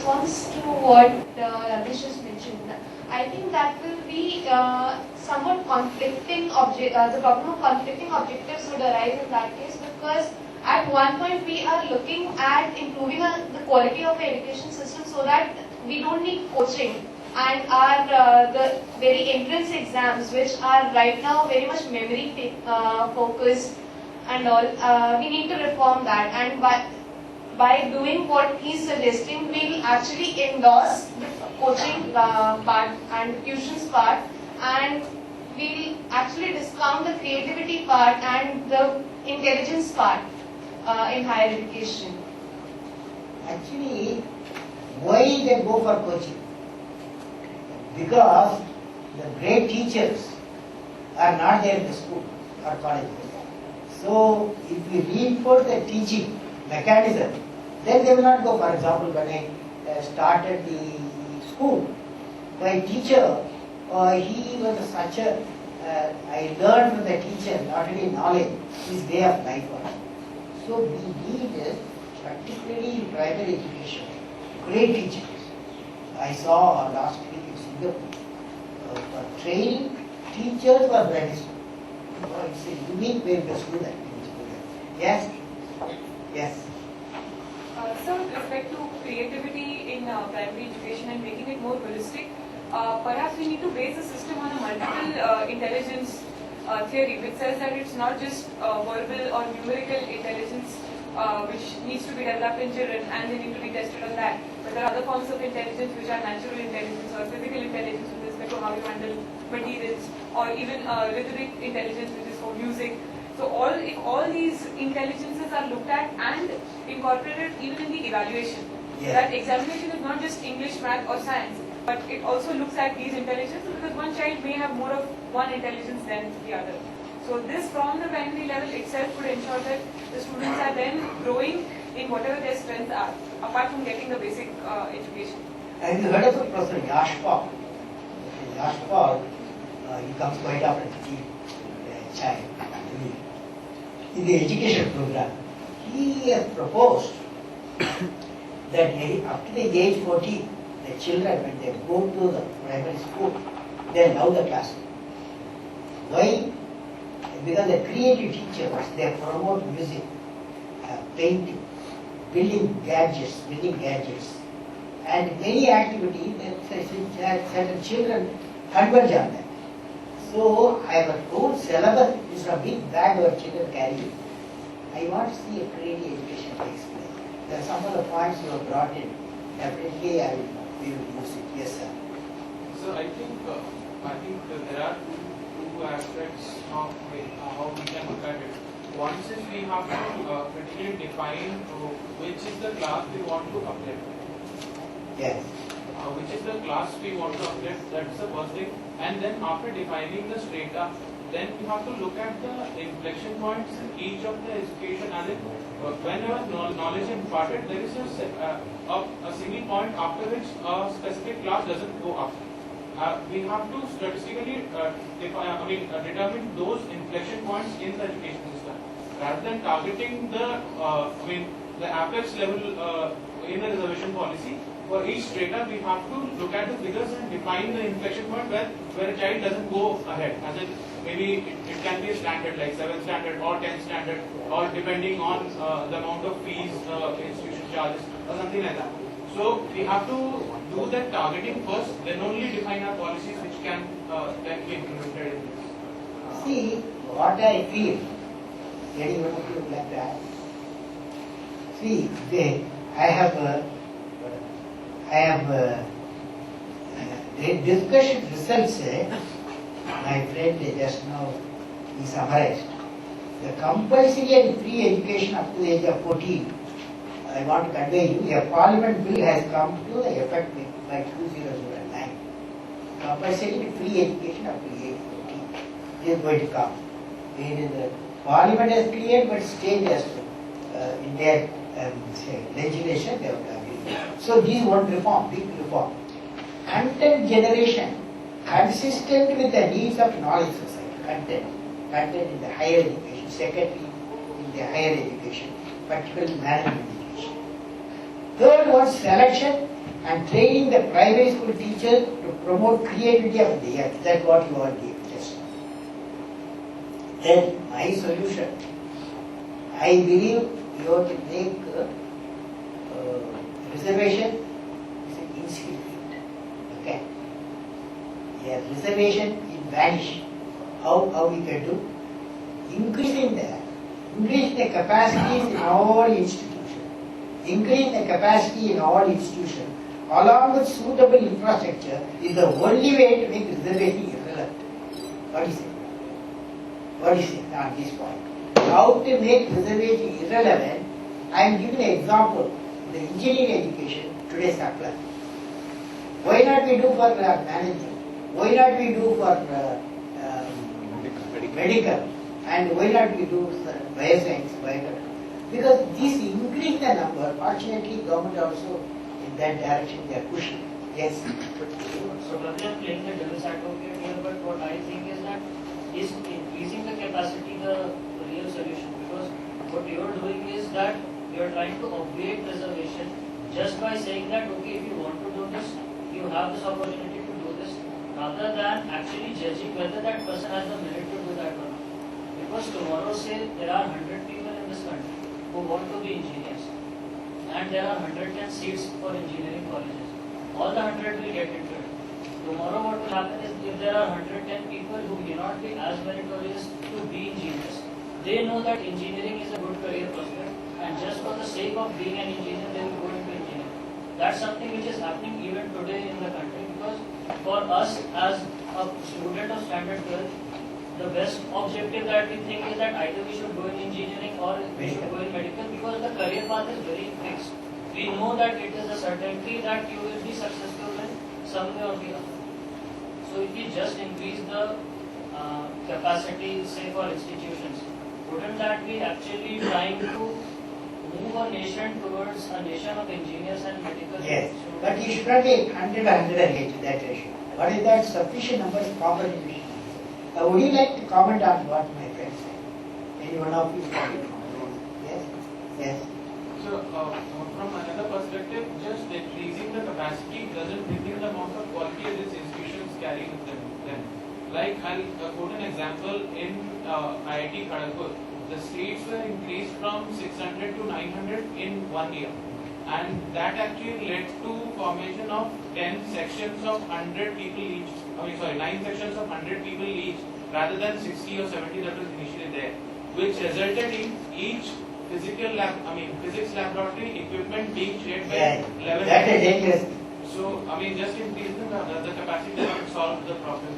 response to what Ramesh just mentioned, I think that will be somewhat conflicting the problem of conflicting objectives would arise in that case, because at one point we are looking at improving the quality of the education system so that we don't need coaching, and our the very entrance exams, which are right now very much memory focused and all, we need to reform that, and by doing what he's suggesting, we'll actually endorse the coaching part and the tuitions part, and we'll actually discount the creativity part and the intelligence part in higher education. Actually, why they go for coaching? Because the great teachers are not there in the school or colleges. So, if we reinforce the teaching mechanism, then they will not go. For example, when I started the school, my teacher, he was such a, I learned from the teacher not only knowledge, his way of life also. So we need, particularly in primary education, great teachers. I saw last week in Singapore, for training teachers for primary school. It's a unique way to do that. Yes? Yes. So with respect to creativity in primary education and making it more holistic, perhaps we need to base the system on a multiple intelligence theory, which says that it's not just verbal or numerical intelligence which needs to be developed in children and they need to be tested on that. But there are other forms of intelligence which are natural intelligence or physical intelligence with respect to how you handle materials, or even rhythmic intelligence, which is for music. So if all these intelligences are looked at and incorporated even in the evaluation, that examination is not just English, math or science, but it also looks at these intelligences, because one child may have more of one intelligence than the other. So this from the primary level itself would ensure that the students are then growing in whatever their strengths are, apart from getting the basic education. Have you heard of Professor Yashpal? Yashpal, he comes quite often to see a child in the education program. He has proposed that up to the age 14, the children, when they go to the primary school, they love the classroom. Why? Because the creative teachers, they promote music, painting, building gadgets, and many activities that certain children converge on that. So, our whole syllabus is a big bag our children carry. I want to see a creative education takes place. There are some of the points you have brought in. Definitely, we will use it. Yes, sir. So, I think there are two aspects of how we can look at it. One is we have to critically define which is the class we want to uplift. Yes. Which is the class we want to uplift, that's the first thing. And then after defining the strata, then we have to look at the inflection points in each of the education, and then whenever knowledge is imparted, there is a single point after which a specific class doesn't go up. We have to statistically determine those inflection points in the education system, rather than targeting the apex level in the reservation policy. For each strata, we have to look at the figures and define the inflection point where a child doesn't go ahead. As in, maybe it can be a standard like 7th standard or 10th standard, or depending on the amount of fees institution charges or something like that. So we have to do that targeting first, then only define our policies which can then be implemented in this. See, what I feel, getting one of you like that. See, I have discussion results, my friend just now he summarized. The compulsory and free education up to the age of 14, I want to convey you, a parliament bill has come to the effect by 2009. Compulsory and free education up to the age of 14 is going to come. The parliament has cleared, but state has to, in their legislation, they have to agree. So these one reform, big reform. Content generation, consistent with the needs of knowledge society. Content in the higher education, secondly in the higher education, particularly management education. Third one, selection and training the primary school teacher to promote creativity of the earth. That's what you all did just now. Then my solution, I believe you have to make reservation is an insignificant. Okay. A reservation will vanish. How we can do? Increase the capacities in all institutions. Increase the capacity in all institutions along with suitable infrastructure is the only way to make reservation irrelevant. What do you say? What do you say on this point? How to make reservation irrelevant? I am giving an example. The engineering education today supply. Why not we do for management? Why not we do for medical? And why not we do bioscience, biotechnology? Because this increase the number, fortunately government also in that direction they are pushing. Yes. So rather than playing the devil's advocate here, but what I think is that is increasing the capacity the real solution, because what you are doing is that you are trying to obviate reservation just by saying that okay, if you want to do this, you have this opportunity to do this, rather than actually judging whether that person has the merit to do that or not. Because tomorrow, say there are 100 people in this country who want to be engineers, and there are 110 seats for engineering colleges. All the 100 will get into it. Tomorrow what will happen is if there are 110 people who may not be as meritorious to be engineers, they know that engineering is a good career prospect, and just for the sake of being an engineer they will go into engineering. That's something which is happening even today in the country, because for us as a student of standard 12, the best objective that we think is that either we should go in engineering or we should go in medical, because the career path is very fixed. We know that it is a certainty that you will be successful in some way or the other. So if you just increase the capacity, say for institutions, wouldn't that be actually trying to move a nation towards a nation of engineers and medical? Yes, but you should not take 100 108 that ratio. What is that sufficient number is proper division? Would you like to comment on what my friend said? Any one of you? Yes? Yes. So, from another perspective, just increasing the capacity doesn't bring in the amount of quality these institutions carry with them. Like, I'll quote an example in IIT Kharagpur. The seats were increased from 600 to 900 in 1 year. And that actually led to formation of 10 sections of 100 people each. 9 sections of 100 people each, rather than 60 or 70 that was initially there, which resulted in each physics laboratory equipment being shared by 11. That is dangerous. So, just increasing the capacity doesn't solve the problem.